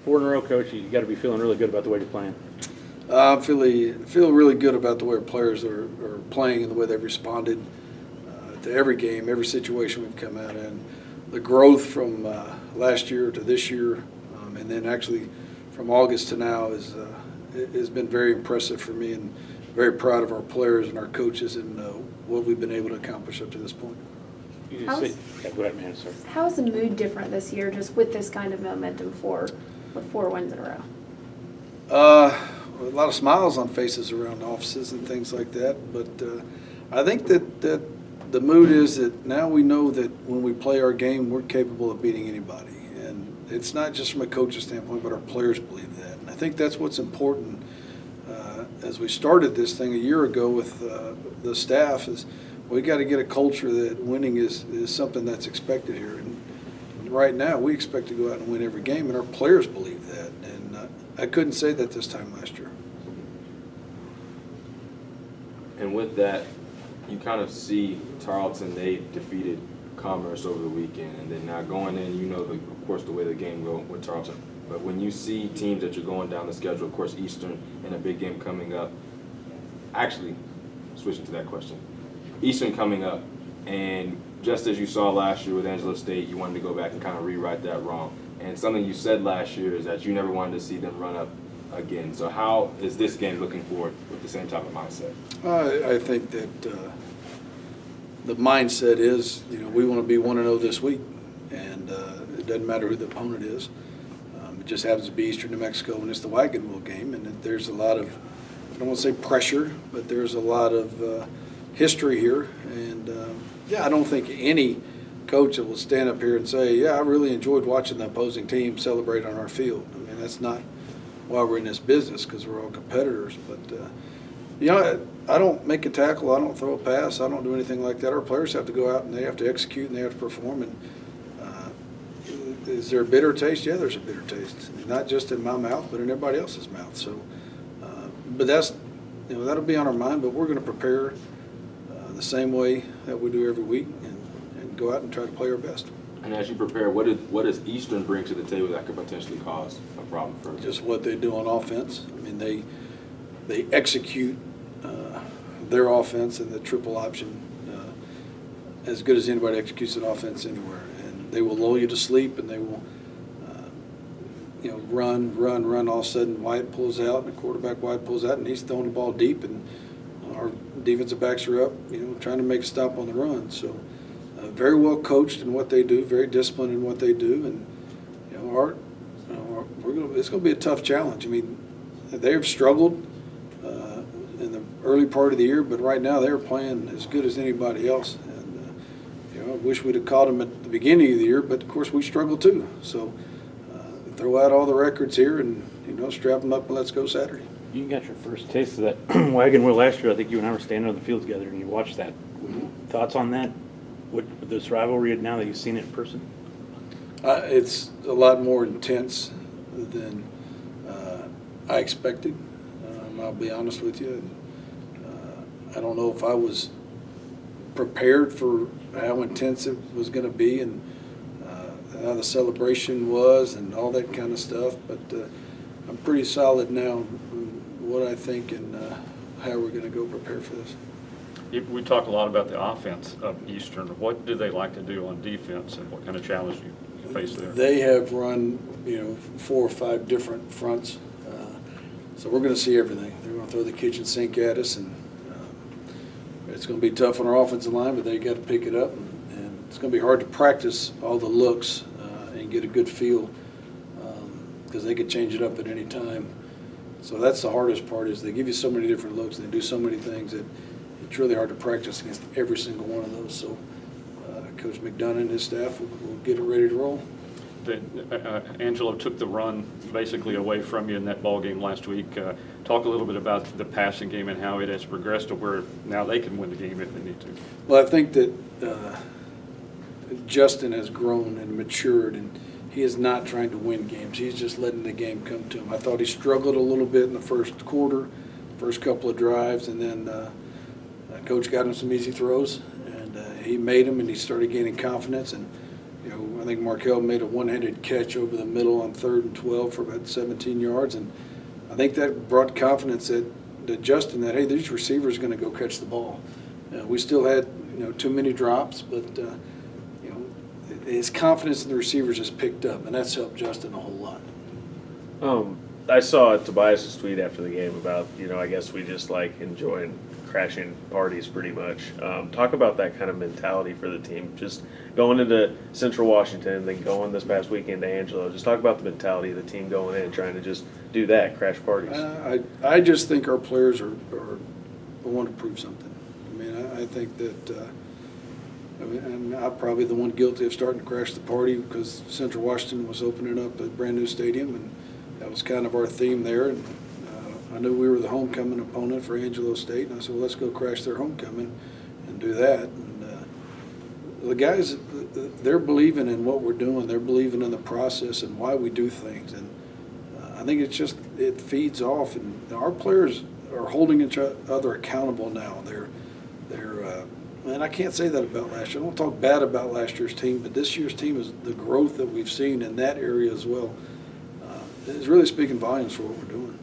4 in a row, Coach. You got to be feeling really good about the way you're playing. I feel really good about the way our players are playing and the way they've responded to every game, every situation we've come out in. The growth from last year to this year, and then actually from August to now has been very impressive for me, and very proud of our players and our coaches and what we've been able to accomplish up to this point. Yeah, go ahead, man. Sorry. How is the mood different this year, just with this kind of momentum with 4 wins in a row? A lot of smiles on faces around offices and things like that. But I think that the mood is that now we know that when we play our game, we're capable of beating anybody. And it's not just from a coach's standpoint, but our players believe that. And I think that's what's important. As we started this thing a year ago with the staff, is we got to get a culture that winning is something that's expected here. And right now, we expect to go out and win every game, and our players believe that. And I couldn't say that this time last year. And with that, you kind of see Tarleton, they defeated Commerce over the weekend, and then now going in, you know, of course, the way the game go with Tarleton. But when you see teams that you're going down the schedule, of course, Eastern and a big game coming up, actually, switching to that question, Eastern coming up, and just as you saw last year with Angelo State, you wanted to go back and kind of rewrite that wrong. And something you said last year is that you never wanted to see them run up again. So how is this game looking forward with the same type of mindset? I think that the mindset is, we want to be 1-0 this week, and it doesn't matter who the opponent is. It just happens to be Eastern New Mexico, and it's the Wagon Wheel game, and there's a lot of, I don't want to say pressure, but there's a lot of history here. And, I don't think any coach that will stand up here and say, yeah, I really enjoyed watching the opposing team celebrate on our field. I mean, that's not why we're in this business, because we're all competitors. But, I don't make a tackle, I don't throw a pass, I don't do anything like that. Our players have to go out and they have to execute and they have to perform. And is there a bitter taste? Yeah, there's a bitter taste. Not just in my mouth, but in everybody else's mouth. So, but that's, that'll be on our mind, but we're going to prepare the same way that we do every week and go out and try to play our best. And as you prepare, what does Eastern bring to the table that could potentially cause a problem for them? Just what they do on offense. I mean, they execute their offense and the triple option as good as anybody executes an offense anywhere. And they will lull you to sleep, and they will, run. All of a sudden, White pulls out, and the quarterback White pulls out, and he's throwing the ball deep, and our defensive backs are up, trying to make a stop on the run. So, very well coached in what they do, very disciplined in what they do, and it's going to be a tough challenge. I mean, they have struggled in the early part of the year, but right now they're playing as good as anybody else. And I wish we'd have caught them at the beginning of the year, but of course we struggled too. So throw out all the records here and strap them up and let's go Saturday. You got your first taste of that wagon wheel last year. I think you and I were standing on the field together and you watched that. Thoughts on that? With this rivalry now that you've seen it in person? It's a lot more intense than I expected. I'll be honest with you. I don't know if I was prepared for how intense it was going to be and how the celebration was and all that kind of stuff. But I'm pretty solid now in what I think and how we're going to go prepare for this. We talk a lot about the offense of Eastern. What do they like to do on defense, and what kind of challenge you face there? They have run, 4 or 5 different fronts. So we're going to see everything. They're going to throw the kitchen sink at us, and it's going to be tough on our offensive line, but they got to pick it up. And it's going to be hard to practice all the looks and get a good feel because they could change it up at any time. So that's the hardest part, is they give you so many different looks and they do so many things that it's really hard to practice against every single one of those. So Coach McDonough and his staff will get it ready to roll. Angelo took the run basically away from you in that ball game last week. Talk a little bit about the passing game and how it has progressed to where now they can win the game if they need to. Well, I think that Justin has grown and matured, and he is not trying to win games. He's just letting the game come to him. I thought he struggled a little bit in the first quarter, first couple of drives, and then Coach got him some easy throws, and he made them, and he started gaining confidence. And I I think Markel made a one-handed catch over the middle on 3rd and 12 for about 17 yards, and I think that brought confidence that Justin that, hey, these receivers are going to go catch the ball. We still had, too many drops, but, his confidence in the receivers has picked up, and that's helped Justin a whole lot. I saw Tobias's tweet after the game about, I guess we just like enjoying crashing parties pretty much. Talk about that kind of mentality for the team, just going into Central Washington and then going this past weekend to Angelo. Just talk about the mentality of the team going in and trying to just do that, crash parties. I just think our players are want to prove something. I mean, I think that and I'm probably the one guilty of starting to crash the party because Central Washington was opening up a brand new stadium, and that was kind of our theme there. And I knew we were the homecoming opponent for Angelo State, and I said, well, let's go crash their homecoming and do that. And the guys, they're believing in what we're doing. They're believing in the process and why we do things. And I think it feeds off, and our players are holding each other accountable now. And I can't say that about last year. I don't talk bad about last year's team, but this year's team is the growth that we've seen in that area as well. Is really speaking volumes for what we're doing.